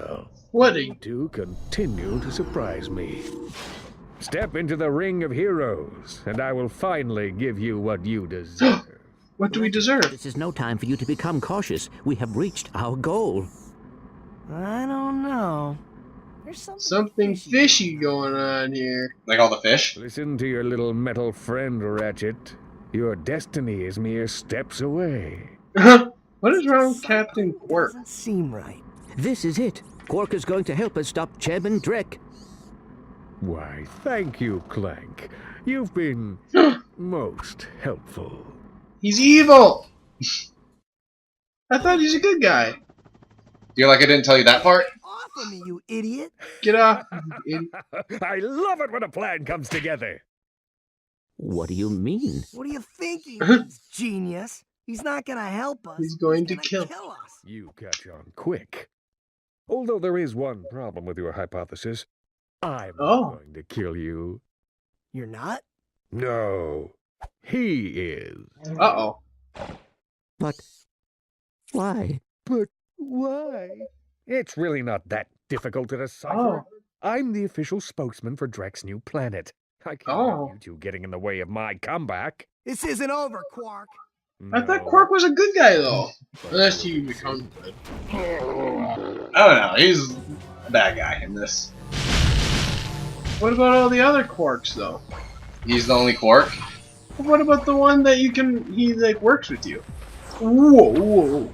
Well, What? you two continue to surprise me. Step into the ring of heroes, and I will finally give you what you deserve. What do we deserve? This is no time for you to become cautious. We have reached our goal. I don't know. There's Something fishy going on here. Like all the fish? Listen to your little metal friend, Ratchet. Your destiny is mere steps away. What is wrong with Captain Quirk? Doesn't seem right. This is it. Quark is going to help us stop Chairman Drek. Why, thank you, Clank. You've been most helpful. He's evil! I thought he's a good guy. You're like I didn't tell you that part? Off of me, you idiot! Get off. I love it when a plan comes together. What do you mean? What do you think he is, genius? He's not gonna help us. He's going to gonna kill us. You catch on quick. Although there is one problem with your hypothesis. I'm not going to kill you. You're not? No, he is. Uh-oh. But why? But why? It's really not that difficult to decipher. Oh. I'm the official spokesman for Drek's new planet. I can't have you two getting in the way of my comeback. This isn't over, Quark. I thought Quirk was a good guy, though. Unless he becomes good. I don't know. He's a bad guy in this. What about all the other Quarks, though? He's the only Quark. What about the one that you can... he, like, works with you? Whoa, whoa.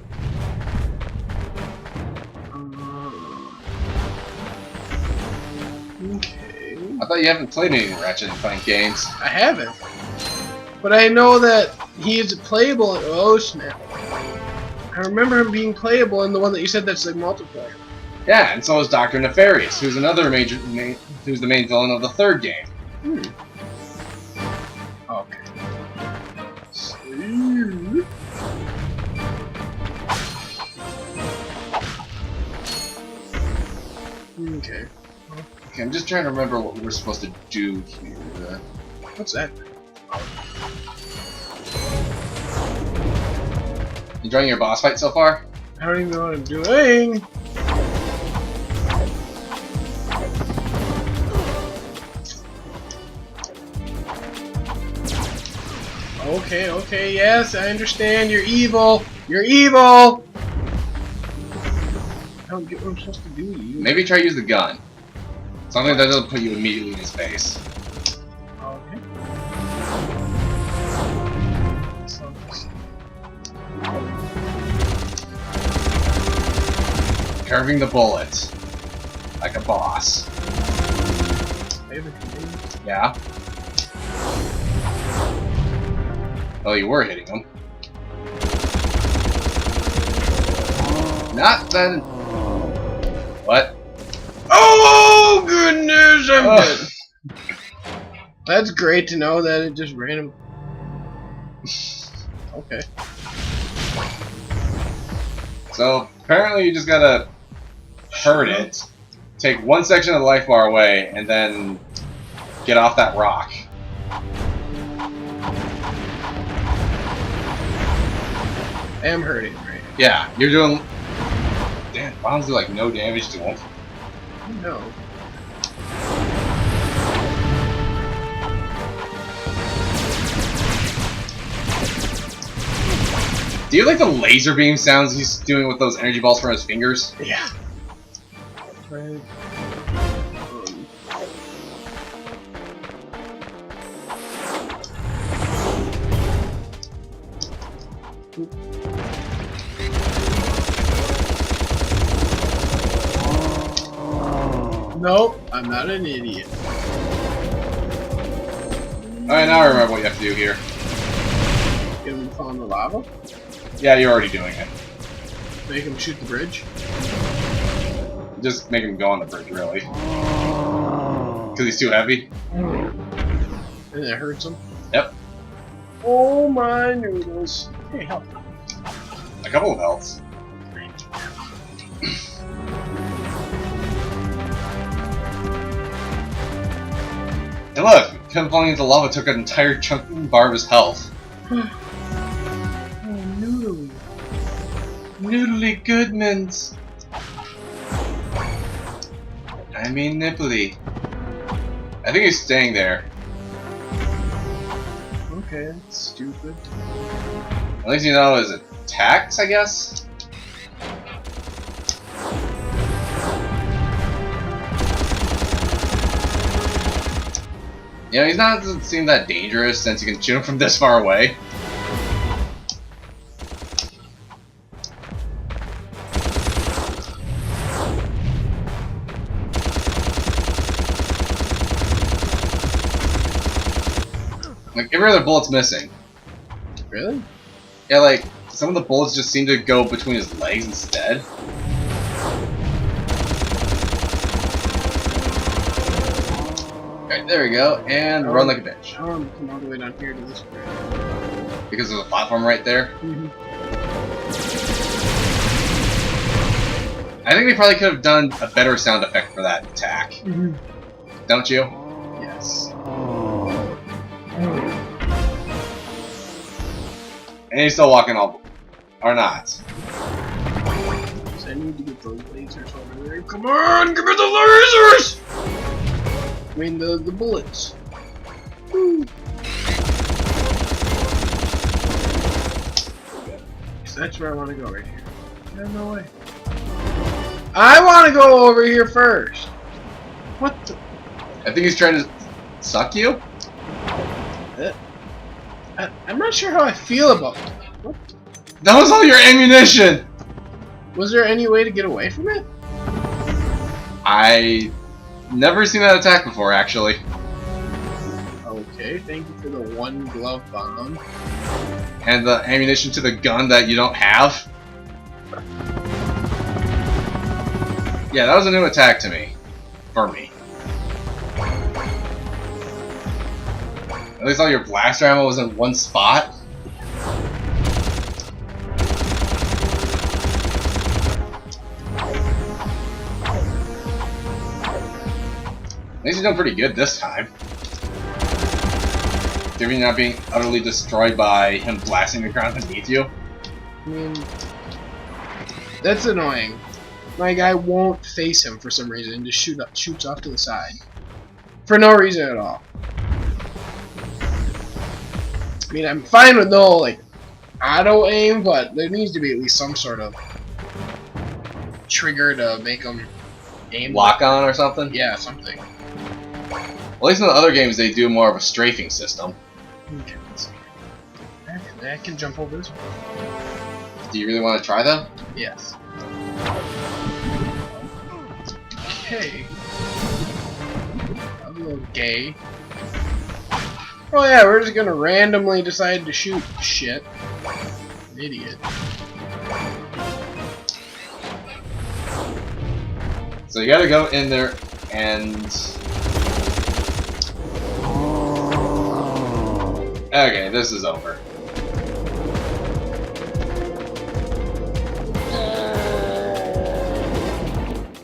Okay. I thought you haven't played any Ratchet and Clank games. I haven't. But I know that he is playable in... oh, snap. I remember him being playable in the one that you said that's, like, multiplayer. Yeah, and so is Dr. Nefarious, who's another who's the main villain of the third game. Okay. Okay. Okay, I'm just trying to remember what we're supposed to do here. What's that? Enjoying your boss fight so far? I don't even know what I'm doing. Okay, okay, yes, I understand. You're evil. You're evil. I don't get what I'm supposed to do. You. Maybe try to use the gun. Something that doesn't put you immediately in his face. Okay. Curving the bullet. Like a boss. Yeah. Oh, you were hitting him. Not then. What? Oh goodness, I'm dead. That's great to know that it just random. Okay. So apparently you just gotta hurt it, take one section of the life bar away, and then get off that rock. I am hurting right Yeah, you're doing. Damn, bombs do like no damage to him. now. No. Do you like the laser beam sounds he's doing with those energy balls from his fingers? Yeah. Right. Nope, I'm not an idiot. Alright, now I remember what you have to do here. Get him to fall in the lava? Yeah, you're already doing it. Make him shoot the bridge? Just make him go on the bridge, really. Because he's too heavy. And it hurts him? Yep. Oh my noodles. Hey, help. A couple of healths. And look, him falling into lava took an entire chunk bar of his health. Oh, noodly. Noodly Goodmans. I mean, nipply. I think he's staying there. Okay, that's stupid. At least you know his attacks, I guess? You know, he's not doesn't seem that dangerous since you can shoot him from this far away. Like, every other bullet's missing. Really? Yeah, like, some of the bullets just seem to go between his legs instead. Alright, there we go, and run like a bitch. I want to come all the way down here to this bridge. Because there's a platform right there. I think they probably could have done a better sound effect for that attack. Don't you? Yes. And he's still walking all... or not. So I need to get those lasers over there. Come on, give me the lasers! I mean the bullets. Woo. So that's where I want to go right here. Yeah, no way. I want to go over here first. What the? I think he's trying to suck you? I'm not sure how I feel about that. What? That was all your ammunition! Was there any way to get away from it? I never seen that attack before, actually. Okay, thank you for the one glove bomb. And the ammunition to the gun that you don't have. Yeah, that was a new attack to me. For me. At least all your blaster ammo was in one spot. At least you're doing pretty good this time. Given you're not being utterly destroyed by him blasting the ground beneath you. I mean, that's annoying. My guy won't face him for some reason and just shoots off to the side. For no reason at all. I mean, I'm fine with no, like, auto aim, but there needs to be at least some sort of trigger to make him aim. Lock on or something? Yeah, something. Well, at least in the other games they do more of a strafing system. Okay, let's see. I can jump over this one. Do you really want to try that? Yes. Okay. I'm a little gay. Oh yeah, we're just gonna randomly decide to shoot shit. An idiot. So you gotta go in there and... Okay, this is over.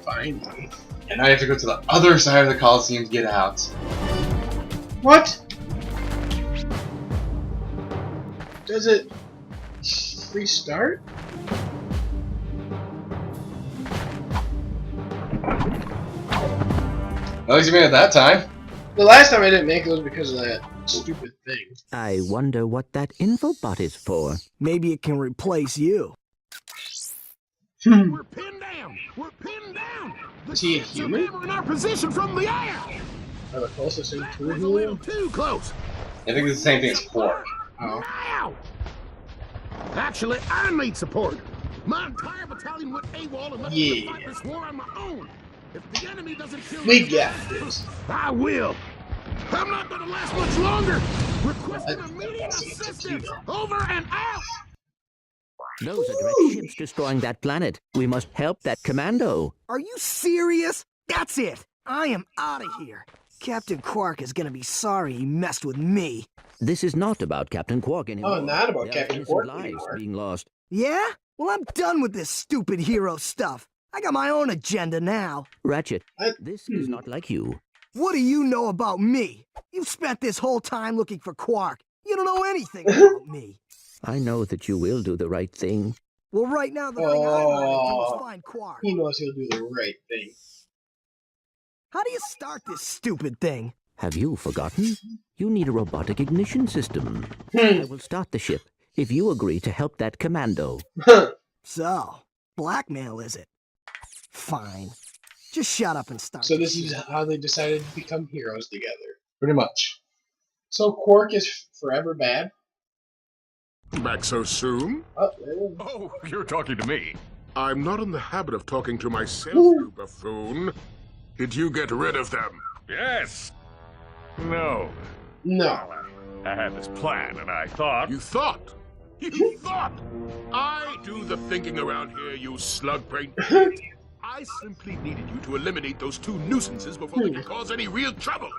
Finally. And now you have to go to the other side of the Coliseum to get out. What? Does it restart? At least you made it that time. The last time I didn't make it was because of that stupid thing. I wonder what that infobot is for. Maybe it can replace you. We're pinned down! We're pinned down! The Is he a ships are human? hammering our position from the air! Are the closest thing to That was a little him? too close! I think it's the same thing as Quark. Oh. Now! Actually, I need support. My entire battalion went AWOL and left me to fight this war on my own. If the enemy doesn't kill We me, got this. I will. I'm not gonna last much longer. Requesting immediate assistance. Over and out. Those are direct ships destroying that planet. We must help that commando. Are you serious? That's it. I am out of here. Captain Quark is gonna be sorry he messed with me. This is not about Captain Quark anymore. Oh, not about There are Captain innocent Quark lives anymore. being lost. Yeah? Well, I'm done with this stupid hero stuff. I got my own agenda now. Ratchet, I- this is not like you. What do you know about me? You've spent this whole time looking for Quark. You don't know anything about me. I know that you will do the right thing. Well, right now, the thing I want to do Oh. is find Quark. He knows he'll do the right thing. How do you start this stupid thing? Have you forgotten? You need a robotic ignition system. I will start the ship if you agree to help that commando. So, blackmail is it? Fine. Just shut up and start. So this is how they decided to become heroes together. Pretty much. So Quark is forever bad? Back so soon? Oh, there it is. Oh, you're talking to me. I'm not in the habit of talking to myself, you buffoon. Did you get rid of them? Yes. No. No. I had this plan, and I thought... You thought? You thought? I do the thinking around here, you slug-brained idiot. I simply needed you to eliminate those two nuisances before they could cause any real trouble.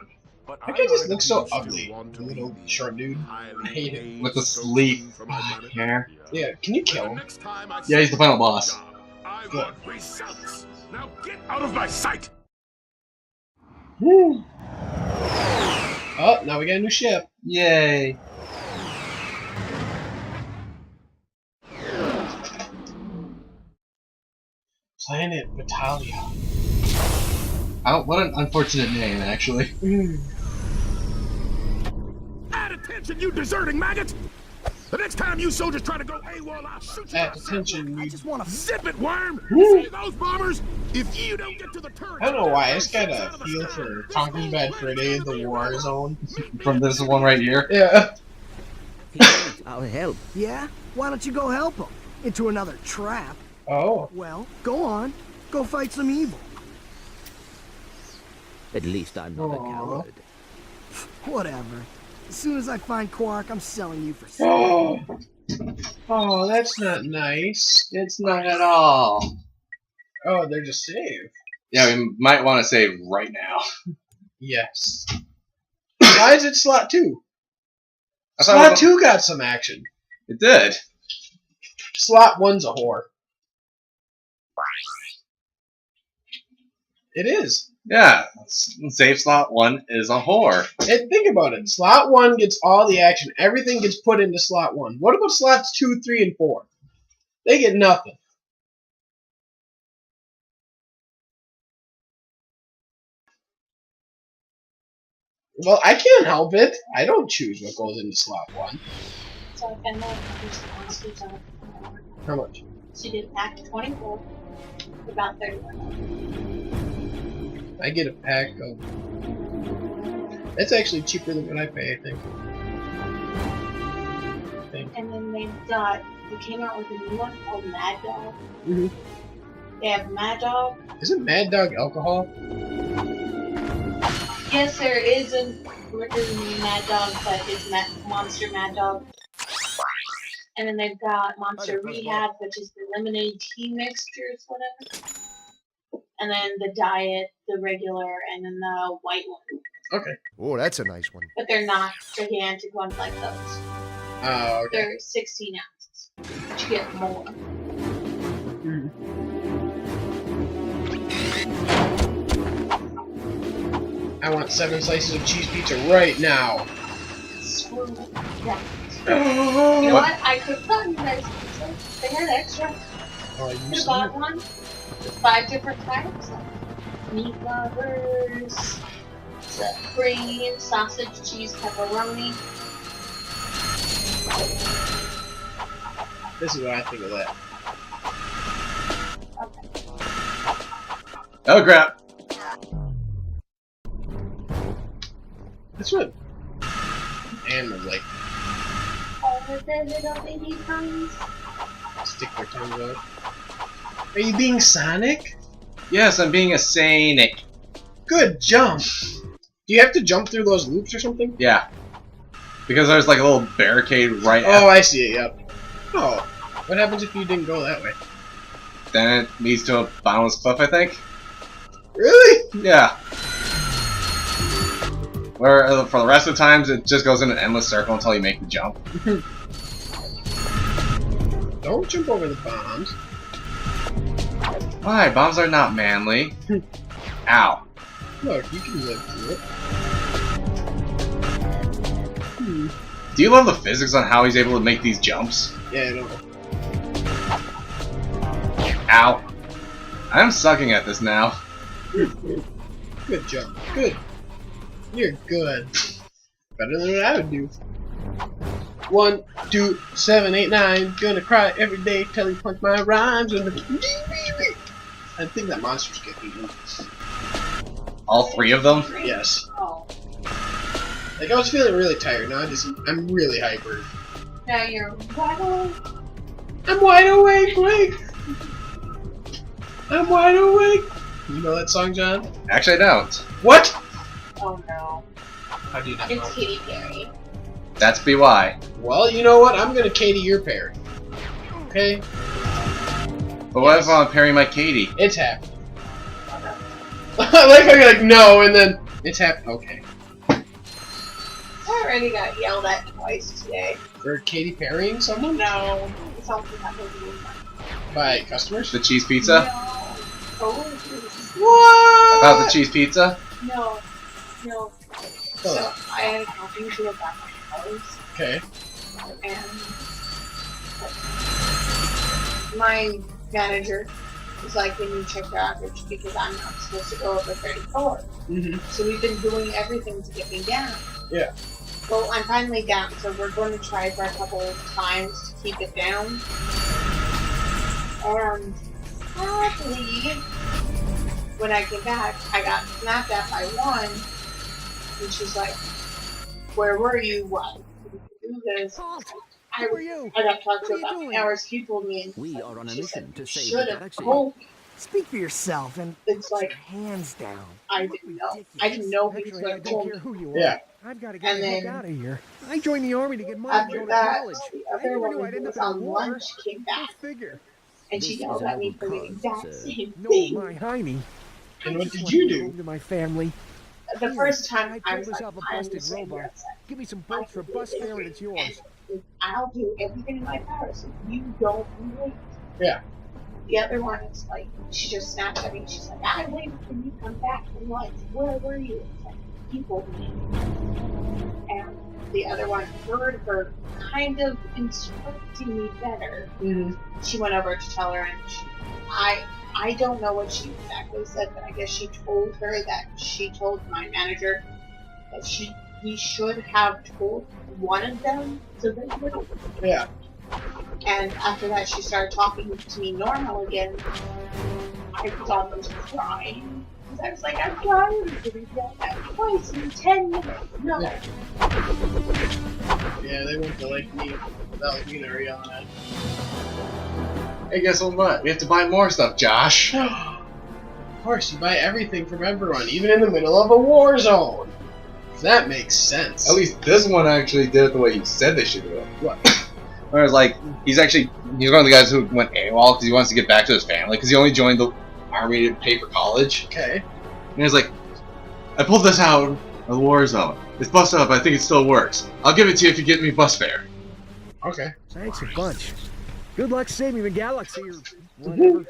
But That guy just looks so still ugly. want to Little be short dude. highly I hate it. paid With the sleep spokesman for my planet. hair. Yeah, can you kill The him? next time I Yeah, he's the see final you, boss. I want results. Now get out of my sight. Woo. Oh, now we got a new ship. Yay! Planet Vitalia. Oh, what an unfortunate name, actually. Add attention, you deserting maggot! The next time you soldiers try to go AWOL, I'll shoot you. At attention, I you... just want to... Zip it, worm! Woo. See those bombers? If you don't get to the turret, I don't know why, I just got a feel for Conquering Bad Freddy, the War Zone. From this one right here. Yeah. He needs our help. Yeah? Why don't you go help him? Into another trap. Oh. Well, go on. Go fight some evil. At least I'm not a Aw. coward. Whatever. As soon as I find Quark, I'm selling you for Oh. Oh, that's not nice. It's not at all. Oh, they're just saved. Yeah, we might want to save right now. Yes. Why is it Slot 2? I thought Slot it was- 2 got some action. It did. Slot 1's a whore. It is. Yeah, save slot 1 is a whore. And think about it. Slot 1 gets all the action. Everything gets put into Slot 1. What about Slots 2, 3, and 4? They get nothing. Well, I can't help it. I don't choose what goes into Slot 1. So I found out there's honestly done. How much? She did pack 24 for about 31. I get a pack of... That's actually cheaper than what I pay, I think. And then they came out with a new one called Mad Dog. Mhm. They have Mad Dog. Isn't Mad Dog alcohol? Yes, there is a liquor named Mad Dog, but it's Monster Mad Dog. And then they've got Monster Rehab, which is the lemonade tea mixtures, whatever. And then the diet, the regular, and then the white one. Okay. Oh, that's a nice one. But they're not gigantic ones like those. Oh, okay. They're 16 ounces. But you get more. Mm. I want 7 slices of cheese pizza right now. Screw that. You know what? I could have gotten you guys pizza. They had extra. Oh, you Could have said bought one with 5 different types. Like meat lovers, cream, sausage, cheese, pepperoni. This is what I think of that. Okay. Oh crap. That's what animals like. All of the little baby puns. Stick their tongues out. Are you being Sonic? Yes, I'm being a Sanic. Good jump. Do you have to jump through those loops or something? Yeah. Because there's like a little barricade right Oh, I see it, yep. Oh. What happens if you didn't go that way? Then it leads to a bottomless cliff, I think. Really? Yeah. Where for the rest of the times it just goes in an endless circle until you make the jump. Don't jump over the bombs. Why? Bombs are not manly. Ow. Look, you can live through it. Do you love the physics on how he's able to make these jumps? Yeah, I know. Ow. I'm sucking at this now. Good job. Good. You're good. Better than what I would do. 1, 2, 7, 8, 9. Gonna cry every day till he punch my rhymes. And I think that monster's getting eaten. All 3 of them? Yes. Oh. Like I was feeling really tired. Now I'm really hyper. Now you're wide awake. I'm wide awake, Blake. I'm wide awake. You know that song, John? Actually, I don't. What? Oh no. How do you not know? It's Katy Perry. That's BY. Well, you know what? I'm gonna Katie your Perry. Okay? But what if I'm Perry my Katie? It's happening. I like how you're like, no, and then it's happening. Okay. I already got yelled at twice today. For Katy Perrying someone? No. Something happened to me. By customers? The cheese pizza? No. Oh, What? About the cheese pizza? no. No. So I had talking to about my house, Okay. and my manager was like, "We need to check your average because I'm not supposed to go over 34." Mm-hmm. So we've been doing everything to get me down. Yeah. Well, I'm finally down, so we're going to try for a couple of times to keep it down. And sadly, when I came back, I got snapped at by one, and she's like, "Where were you? Why did you do this?" I got talked to about the hours he told me, and We are on a she mission said, to "You save should the have galaxy." told me." Speak for yourself and It's put like, your hands down. I didn't know. I didn't know he was going to told me. who you are. Yeah. I've got to And get the heck then out of here. I joined the army to get money to After go to that, college. the I other never knew woman I'd who end was up in a on war. lunch came Go back, figure. and she This yelled is a at me noble for the cause, exact sir. same No, thing. my hiney. And I what just did wanna you get do? home to my family. The first time I was pulled like, us off a I busted understand you're robot. upset. Give me some I bolts for bus completely fare and agree. it's yours. And I'll do everything in my power so you don't wait. Yeah. The other one is like, she just snapped at me. She's like, I waited for you to come back from lunch. Where were you? It's like, you told me. And the other one heard her kind of instructing me better. Mm-hmm. She went over to tell her, and I don't know what she exactly said, but I guess she told her that she told my manager that he should have told one of them so they would. Yeah. And after that, she started talking to me normal again. I thought I was crying. Because I was like, I'm tired of getting yelled at twice in 10 minutes. No. Yeah, they went to like me. That was me they were yelling at. Hey, guess what? We have to buy more stuff, Josh. Of course, you buy everything from everyone, even in the middle of a war zone. That makes sense. At least this one actually did it the way he said they should do it. What? Whereas, like, he's one of the guys who went AWOL because he wants to get back to his family because he only joined the army to pay for college. Okay. And he's like, I pulled this out of the war zone. It's busted up, I think it still works. I'll give it to you if you get me bus fare. Okay. Thanks a bunch. Good luck saving the galaxy or whatever.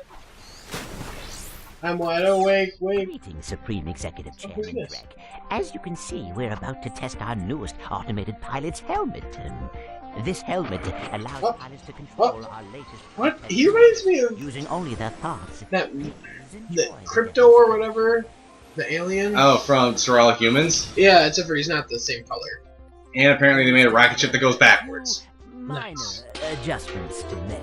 I'm wide awake. Wait. Greetings, Supreme Executive Oh, who's Chairman this? Greg. As you can see, we're about to test our newest automated pilot's helmet. This helmet allows Oh. pilots to control Oh. our latest... What? He reminds me of using only their thoughts. that Please the enjoy crypto or whatever. The alien. Oh, from Sorella Humans? Yeah, except for he's not the same color. And apparently they made a rocket ship that goes backwards. Minor adjustments to make.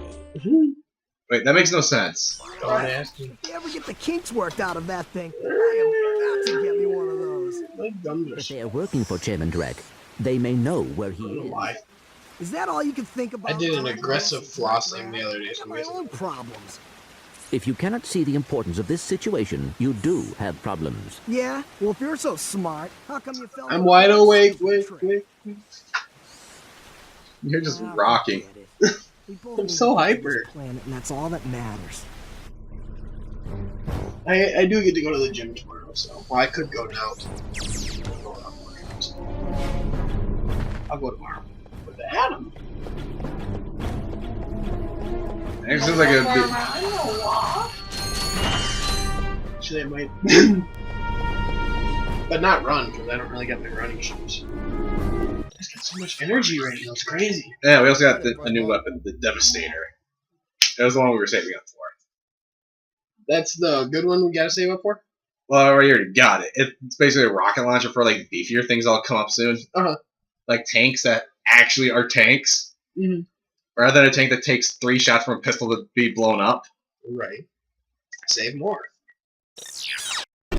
Wait, that makes no sense. Don't ask me. If you ever get the kinks worked out of that thing, I am about to get me one of those. My gums are If they are working for Chairman Drek, they may know where he is. why. Is that all you can think about? I did an aggressive flossing the other day. I got my own problems. If you cannot see the importance of this situation, you do have problems. Yeah? Well, if you're so smart, how come you fell... I'm wide awake. Wait. You're just rocking. I'm so hyper. Planet, and that's all that matters. I do get to go to the gym tomorrow, so well, I could go now. I'll go tomorrow with Adam. It seems like a Walk bit... around and walk. Actually, I might, but not run because I don't really get my running shoes. It's got so much energy right now. It's crazy. Yeah, we also got a new weapon, the Devastator. That was the one we were saving up for. That's the good one we gotta save up for. Well, I already got it. It's basically a rocket launcher for like beefier things that'll come up soon. Like tanks that actually are tanks. Mm-hmm. Rather than a tank that takes 3 shots from a pistol to be blown up. Right. Save more.